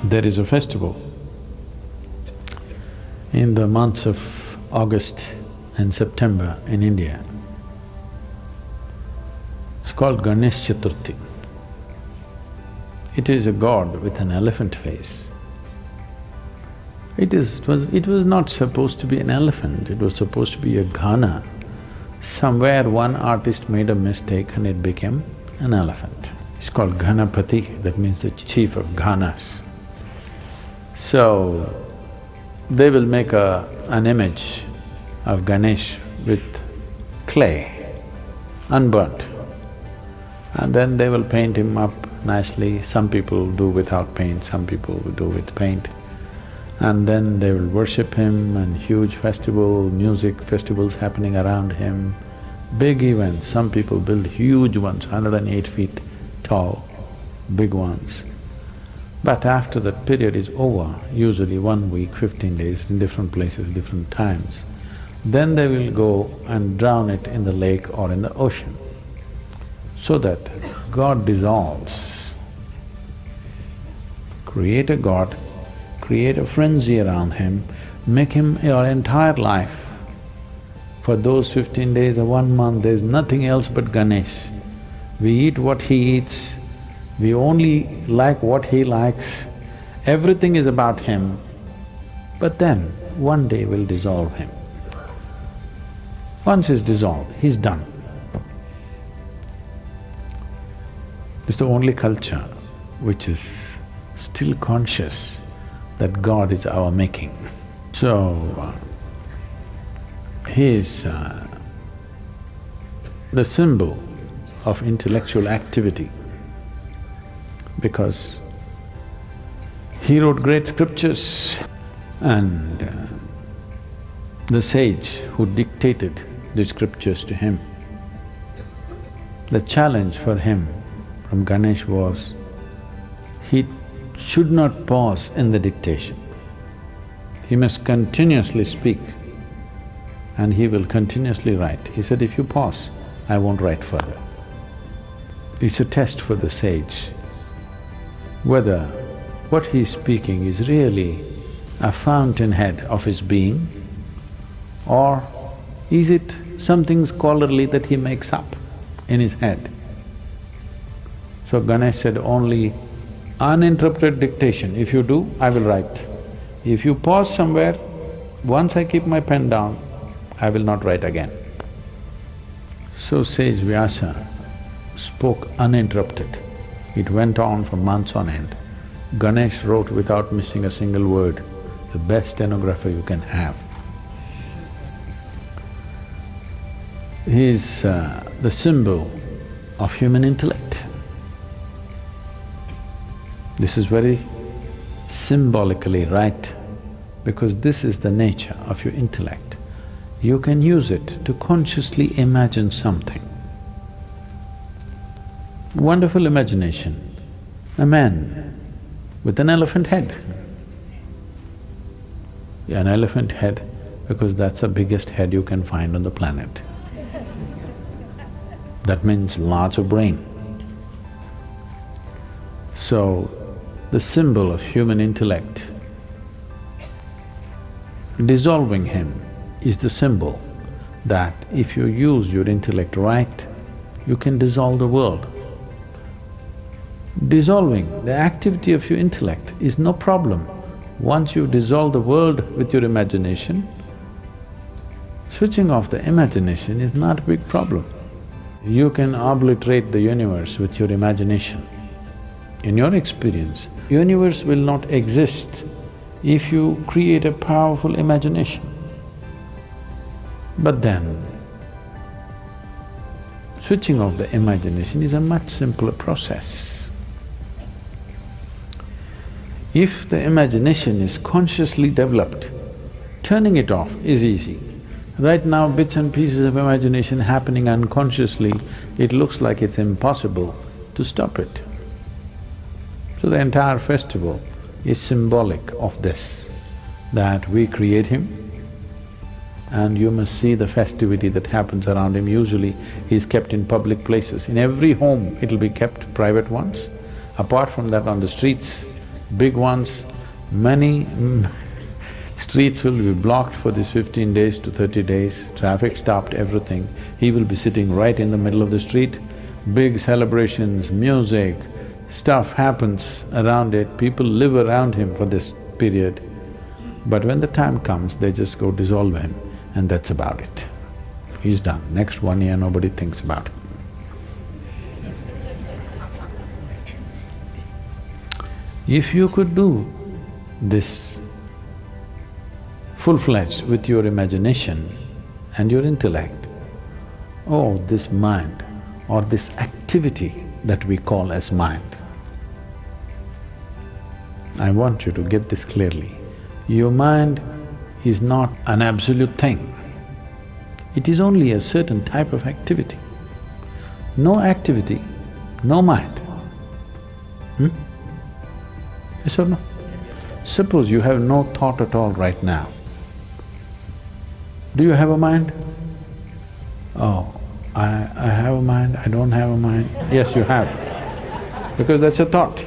There is a festival in the months of August and September in India. It's called Ganesha Chaturthy. It is a god with an elephant face. It was not supposed to be an elephant, it was supposed to be a Ghana. Somewhere one artist made a mistake and it became an elephant. It's called Ganapati, that means the chief of Ghanas. So, they will make an image of Ganesh with clay, unburnt, and then they will paint him up nicely. Some people do without paint, some people do with paint. And then they will worship him and huge festival, music festivals happening around him, big events. Some people build huge ones, 108 feet tall, big ones. But after that period is over, usually 1 week, 15 days, in different places, different times, then they will go and drown it in the lake or in the ocean, so that God dissolves. Create a god, create a frenzy around him, make him your entire life. For those 15 days or 1 month, there's nothing else but Ganesh. We eat what he eats, we only like what he likes, everything is about him. But then, one day we'll dissolve him. Once he's dissolved, he's done. It's the only culture which is still conscious that God is our making. So, he is the symbol of intellectual activity, because he wrote great scriptures, and the sage who dictated the scriptures to him, the challenge for him from Ganesh was, he should not pause in the dictation. He must continuously speak and he will continuously write. He said, if you pause, I won't write further. It's a test for the sage, whether what he's speaking is really a fountainhead of his being, or is it something scholarly that he makes up in his head. So Ganesh said, only uninterrupted dictation, if you do, I will write. If you pause somewhere, once I keep my pen down, I will not write again. So sage Vyasa spoke uninterrupted. It went on for months on end. Ganesh wrote without missing a single word, the best stenographer you can have. He is the symbol of human intellect. This is very symbolically right, because this is the nature of your intellect. You can use it to consciously imagine something. Wonderful imagination, a man with an elephant head. Yeah, an elephant head, because that's the biggest head you can find on the planet. That means lots of brain. So, the symbol of human intellect, dissolving him is the symbol that if you use your intellect right, you can dissolve the world. Dissolving the activity of your intellect is no problem. Once you dissolve the world with your imagination, switching off the imagination is not a big problem. You can obliterate the universe with your imagination. In your experience, universe will not exist if you create a powerful imagination. But then, switching off the imagination is a much simpler process. If the imagination is consciously developed, turning it off is easy. Right now, bits and pieces of imagination happening unconsciously, it looks like it's impossible to stop it. So the entire festival is symbolic of this, that we create him and you must see the festivity that happens around him. Usually he's kept in public places. In every home it'll be kept, private ones. Apart from that, on the streets, big ones, many streets will be blocked for this 15 days to 30 days, traffic stopped, everything. He will be sitting right in the middle of the street, big celebrations, music, stuff happens around it, people live around him for this period. But when the time comes, they just go dissolve him and that's about it. He's done. Next 1 year, nobody thinks about it. If you could do this full-fledged with your imagination and your intellect, oh, this mind or this activity that we call as mind, I want you to get this clearly. Your mind is not an absolute thing. It is only a certain type of activity. No activity, no mind. Yes or no? Suppose you have no thought at all right now. Do you have a mind? Oh, I have a mind, I don't have a mind. Yes, you have, because that's a thought.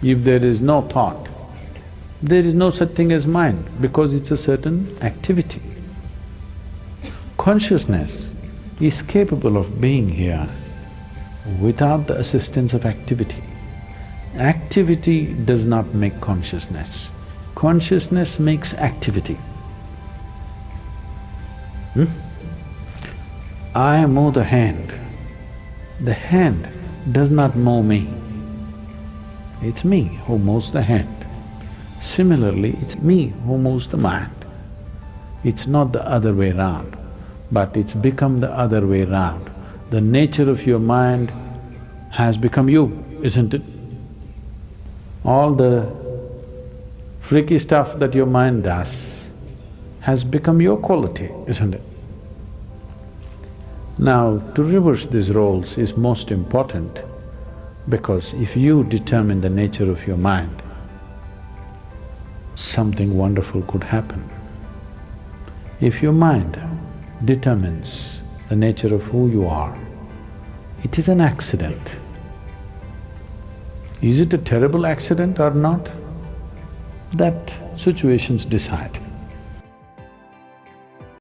If there is no thought, there is no such thing as mind because it's a certain activity. Consciousness is capable of being here without the assistance of activity. Activity does not make consciousness. Consciousness makes activity. I mow the hand. The hand does not mow me. It's me who mows the hand. Similarly, it's me who moves the mind. It's not the other way round, but it's become the other way round. The nature of your mind has become you, isn't it? All the freaky stuff that your mind does has become your quality, isn't it? Now, to reverse these roles is most important because if you determine the nature of your mind, something wonderful could happen. If your mind determines the nature of who you are, it is an accident. Is it a terrible accident or not? That situations decide.